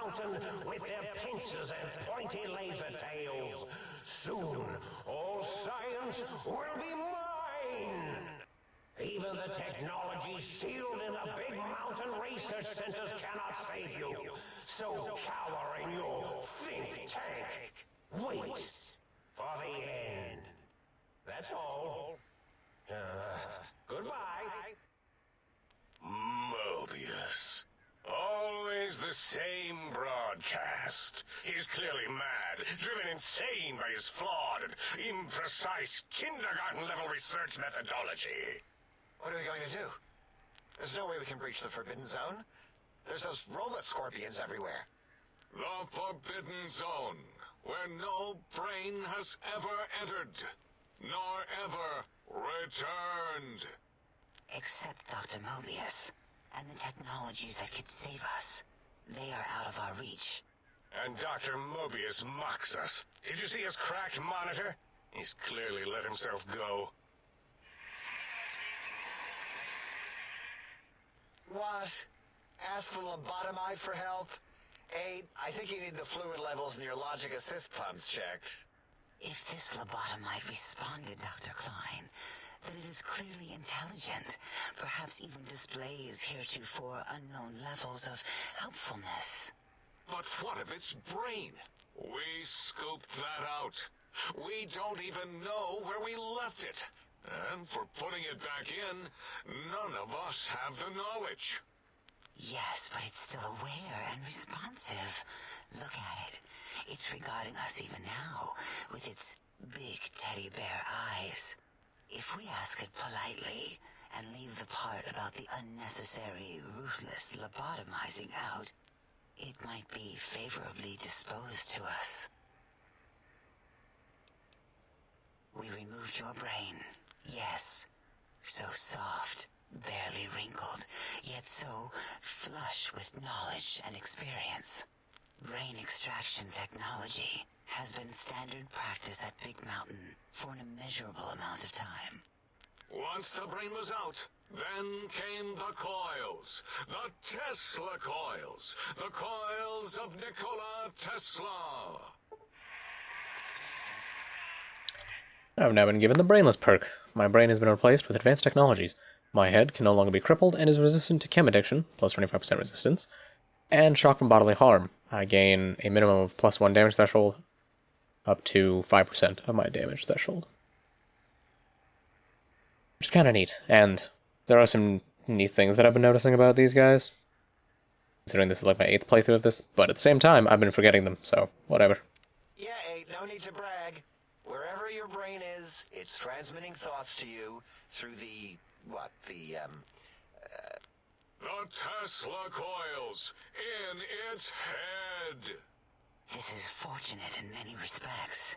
mountain with their pincers and pointy laser tails. Soon, all science will be mine! Even the technology sealed in the big mountain research centers cannot save you. So cower in your think tank. Wait for the end. That's all. Goodbye. Mobius. Always the same broadcast. He's clearly mad, driven insane by his flawed and imprecise kindergarten-level research methodology. What are we going to do? There's no way we can breach the Forbidden Zone. There's those robot scorpions everywhere. The Forbidden Zone, where no brain has ever entered, nor ever returned. Except Dr. Mobius, and the technologies that could save us. They are out of our reach. And Dr. Mobius mocks us. Did you see his cracked monitor? He's clearly let himself go. What? Ask the lobotomite for help? I think you need the fluid levels in your logic assist pumps checked. If this lobotomite responded, Dr. Klein, then it is clearly intelligent, perhaps even displays heretofore unknown levels of helpfulness. But what of its brain? We scooped that out. We don't even know where we left it. And for putting it back in, none of us have the knowledge. Yes, but it's still aware and responsive. Look at it. It's regarding us even now, with its big teddy bear eyes. If we ask it politely, and leave the part about the unnecessary, ruthless lobotomizing out, it might be favorably disposed to us. We removed your brain, yes. So soft, barely wrinkled, yet so flush with knowledge and experience. Brain extraction technology has been standard practice at Big Mountain for an immeasurable amount of time. Once the brain was out, then came the coils. The Tesla coils. The coils of Nikola Tesla. I've now been given the Brainless perk. My brain has been replaced with advanced technologies. My head can no longer be crippled and is resistant to chem addiction, plus 25% resistance, and shock from bodily harm. I gain a minimum of +1 damage threshold, up to 5% of my damage threshold. Which is kind of neat, and there are some neat things that I've been noticing about these guys. Considering this is like my 8th playthrough of this, but at the same time, I've been forgetting them, so whatever. Yeah, no need to brag. Wherever your brain is, it's transmitting thoughts to you through the Tesla coils in its head. This is fortunate in many respects.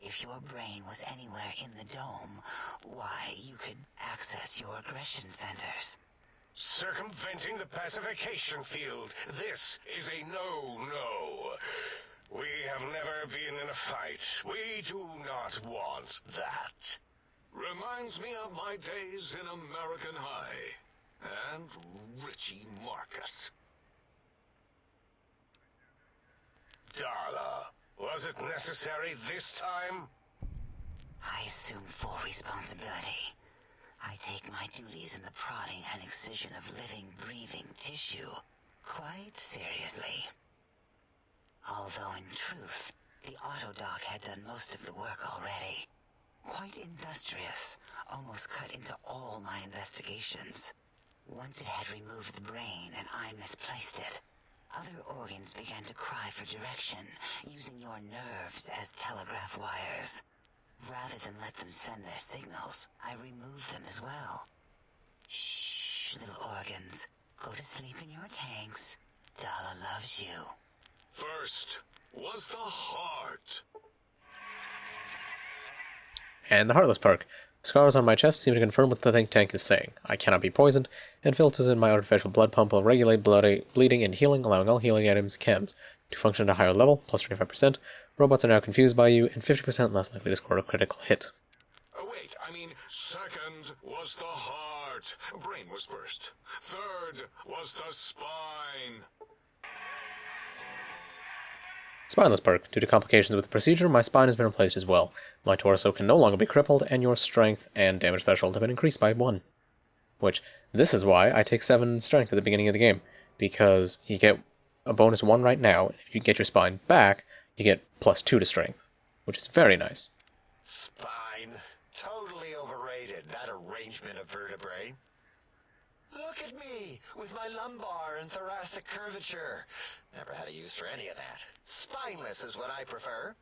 If your brain was anywhere in the dome, why, you could access your aggression centers. Circumventing the pacification field. This is a no-no. We have never been in a fight. We do not want that. Reminds me of my days in American High. And Richie Marcus. Darla, was it necessary this time? I assume full responsibility. I take my duties in the prodding and excision of living, breathing tissue quite seriously. Although in truth, the autodoc had done most of the work already. Quite industrious, almost cut into all my investigations. Once it had removed the brain and I misplaced it, other organs began to cry for direction, using your nerves as telegraph wires. Rather than let them send their signals, I removed them as well. Shh, little organs. Go to sleep in your tanks. Dala loves you. First was the heart. And the Heartless perk. Scars on my chest seem to confirm what the think tank is saying. I cannot be poisoned, and filters in my artificial blood pump will regulate bleeding and healing, allowing all healing items chems to function at a higher level, plus 25%. Robots are now confused by you, and 50% less likely to score a critical hit. Oh, wait, I mean, second was the heart. Brain was first. Third was the spine. Spineless perk. Due to complications with the procedure, my spine has been replaced as well. My torso can no longer be crippled, and your strength and damage threshold have been increased by 1. Which, this is why I take 7 strength at the beginning of the game, because you get a bonus 1 right now. If you get your spine back, you get +2 to strength, which is very nice. Spine. Totally overrated, that arrangement of vertebrae. Look at me, with my lumbar and thoracic curvature. Never had a use for any of that. Spineless is what I prefer.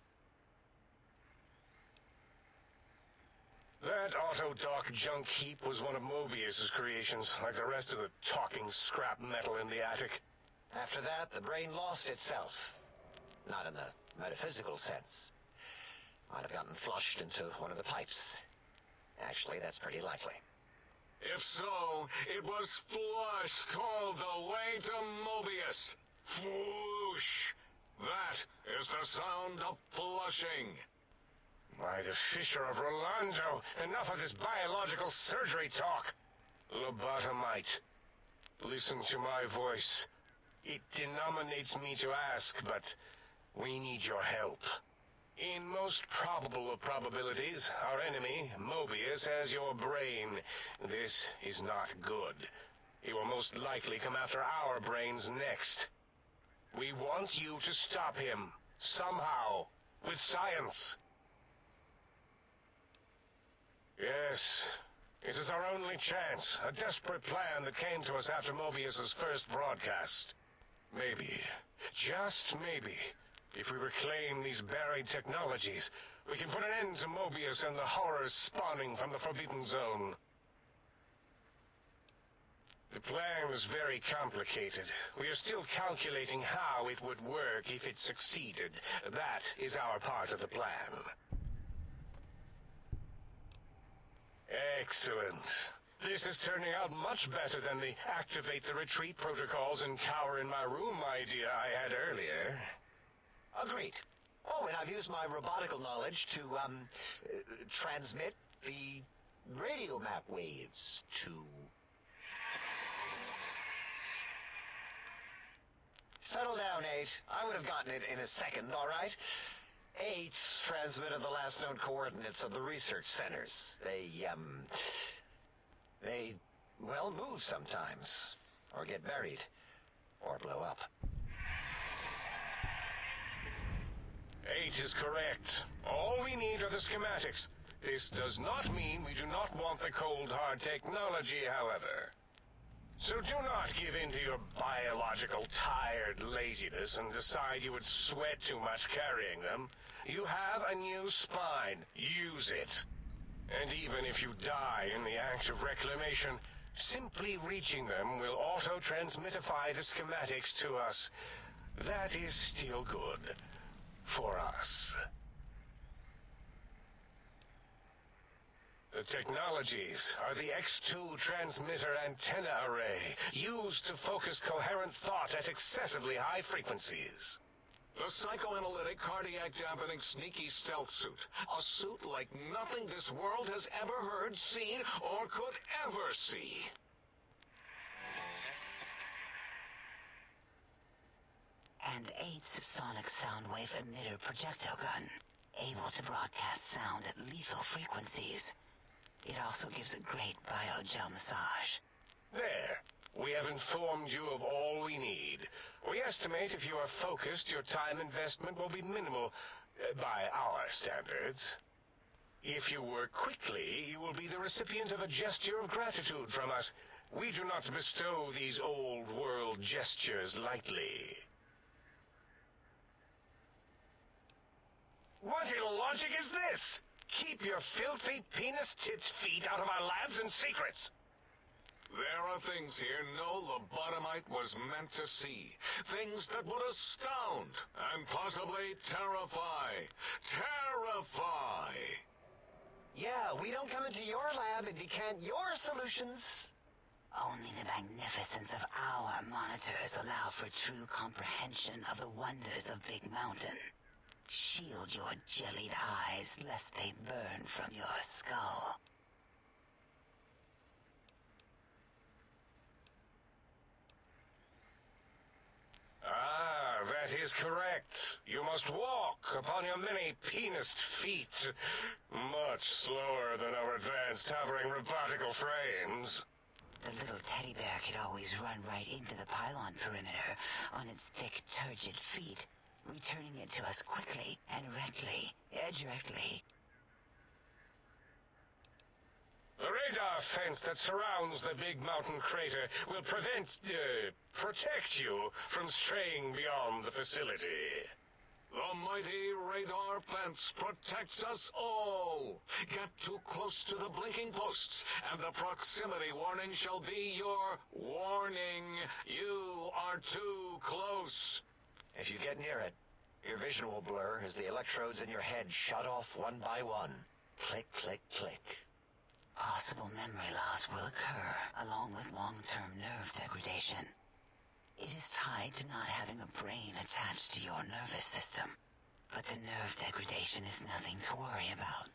That Autodoc junk heap was one of Mobius's creations, like the rest of the talking scrap metal in the attic. After that, the brain lost itself. Not in the metaphysical sense. Might have gotten flushed into one of the pipes. Actually, that's pretty likely. If so, it was flushed all the way to Mobius. Flush. That is the sound of flushing. By the Fisher of Rolando, enough of this biological surgery talk. Lobotomite, listen to my voice. It denominates me to ask, but we need your help. In most probable of probabilities, our enemy, Mobius, has your brain. This is not good. He will most likely come after our brains next. We want you to stop him, somehow, with science. Yes, it is our only chance, a desperate plan that came to us after Mobius's first broadcast. Maybe, just maybe, if we reclaim these buried technologies, we can put an end to Mobius and the horrors spawning from the Forbidden Zone. The plan is very complicated. We are still calculating how it would work if it succeeded. That is our part of the plan. Excellent. This is turning out much better than the activate the retreat protocols and cower in my room idea I had earlier. Agreed. Oh, and I've used my robotical knowledge to, transmit the radio map waves to... Settle down, 8. I would have gotten it in a second, all right? 8's transmitted the last known coordinates of the research centers. They, well, move sometimes. Or get buried. Or blow up. 8 is correct. All we need are the schematics. This does not mean we do not want the cold hard technology, however. So do not give in to your biological tired laziness and decide you would sweat too much carrying them. You have a new spine. Use it. And even if you die in the act of reclamation, simply reaching them will auto-transmitify the schematics to us. That is still good. For us. The technologies are the X2 transmitter antenna array, used to focus coherent thought at excessively high frequencies. The psychoanalytic, cardiac dampening, sneaky stealth suit. A suit like nothing this world has ever heard, seen, or could ever see. And 8's sonic sound wave emitter projectile gun, able to broadcast sound at lethal frequencies. It also gives a great biogel massage. There. We have informed you of all we need. We estimate if you are focused, your time investment will be minimal, by our standards. If you work quickly, you will be the recipient of a gesture of gratitude from us. We do not bestow these old-world gestures lightly. What illogic is this? Keep your filthy penis-tipped feet out of our labs and secrets. There are things here no lobotomite was meant to see. Things that would astound and possibly terrify. Terrify! Yeah, we don't come into your lab and decant your solutions. Only the magnificence of our monitors allow for true comprehension of the wonders of Big Mountain. Shield your jellied eyes lest they burn from your skull. Ah, that That is correct. You must walk upon your many penised feet, much slower than our advanced hovering robotical frames. The little teddy bear could always run right into the pylon perimeter on its thick, turgid feet, returning it to us quickly and directly. The radar fence that surrounds the big mountain crater will protect you from straying beyond the facility. The mighty radar fence protects us all. Get too close to the blinking posts, and the proximity warning shall be your warning. You are too close. If you get near it, your vision will blur as the electrodes in your head shut off one by one. Click, click, click. Possible memory loss will occur, along with long-term nerve degradation. It is tied to not having a brain attached to your nervous system. But the nerve degradation is nothing to worry about.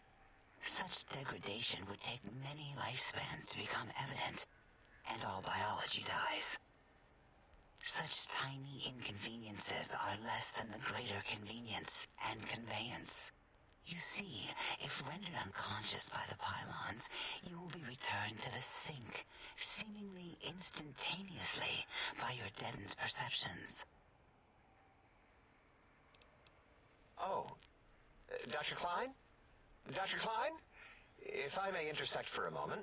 Such degradation would take many lifespans to become evident, and all biology dies. Such tiny inconveniences are less than the greater convenience and conveyance. You see, if rendered unconscious by the pylons, you will be returned to the sink, seemingly instantaneously, by your deadened perceptions. Oh, Dr. Klein? Dr. Klein? If I may intersect for a moment.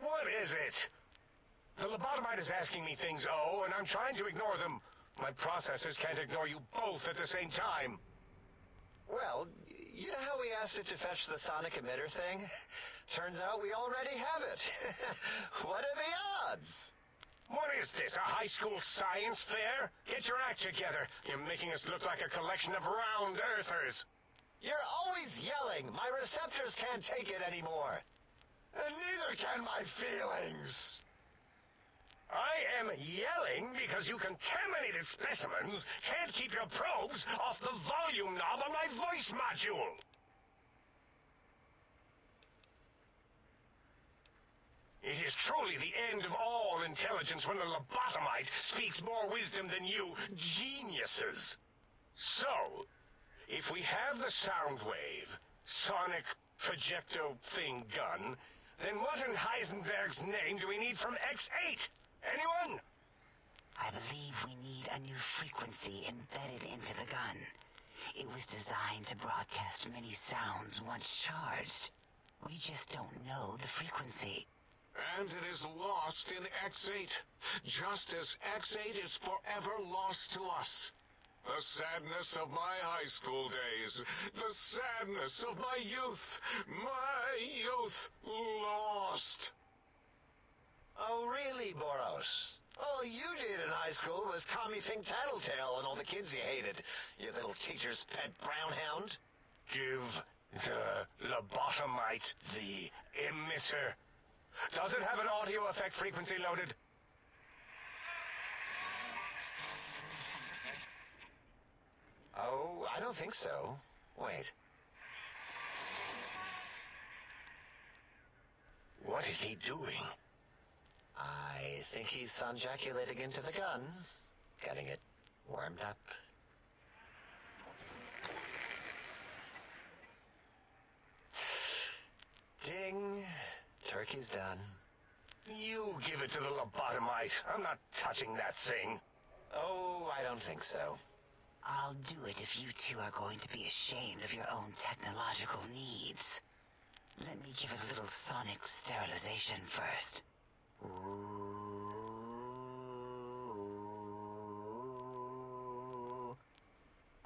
What is it? The lobotomite is asking me things, oh, and I'm trying to ignore them. My processors can't ignore you both at the same time. Well, you know how we asked it to fetch the sonic emitter thing? Turns out we already have it. What are the odds? What is this, a high school science fair? Get your act together. You're making us look like a collection of round earthers. You're always yelling. My receptors can't take it anymore. And neither can my feelings. I am yelling because you contaminated specimens can't keep your probes off the volume knob on my voice module. It is truly the end of all intelligence when the lobotomite speaks more wisdom than you geniuses. So, if we have the sound wave, sonic projecto thing gun, then what in Heisenberg's name do we need from X8? Anyone? I believe we need a new frequency embedded into the gun. It was designed to broadcast many sounds once charged. We just don't know the frequency. And it is lost in X8, just as X8 is forever lost to us. The sadness of my high school days, the sadness of my youth lost. Oh, really, Boros? All you did in high school was call me Fink Tattletale and all the kids you hated, you little teacher's pet brown hound. Give the lobotomite the emitter. Does it have an audio effect frequency loaded? Oh, I don't think so. Wait. What is he doing? I think he's sonjaculating into the gun, getting it warmed up. Ding. Turkey's done. You give it to the lobotomite. I'm not touching that thing. Oh, I don't think so. I'll do it if you two are going to be ashamed of your own technological needs. Let me give it a little sonic sterilization first.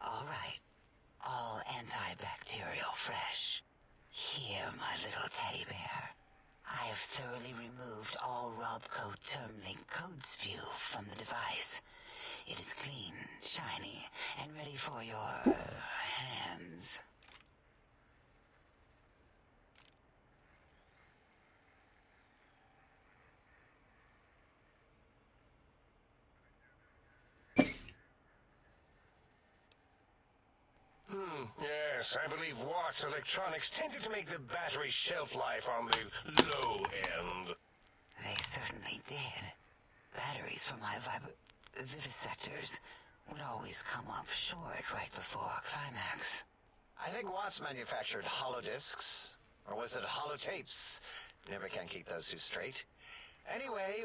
All right. All antibacterial fresh. Here, my little teddy bear. I have thoroughly removed all Robco termlink code spew from the device. It is clean, shiny, and ready for your hands. Yes, I believe Watt's Electronics tended to make the battery shelf life on the low end. They certainly did. Batteries for my vivisectors would always come up short right before a climax. I think Watts manufactured holodiscs. Or was it holotapes? Never can keep those two straight. Anyway,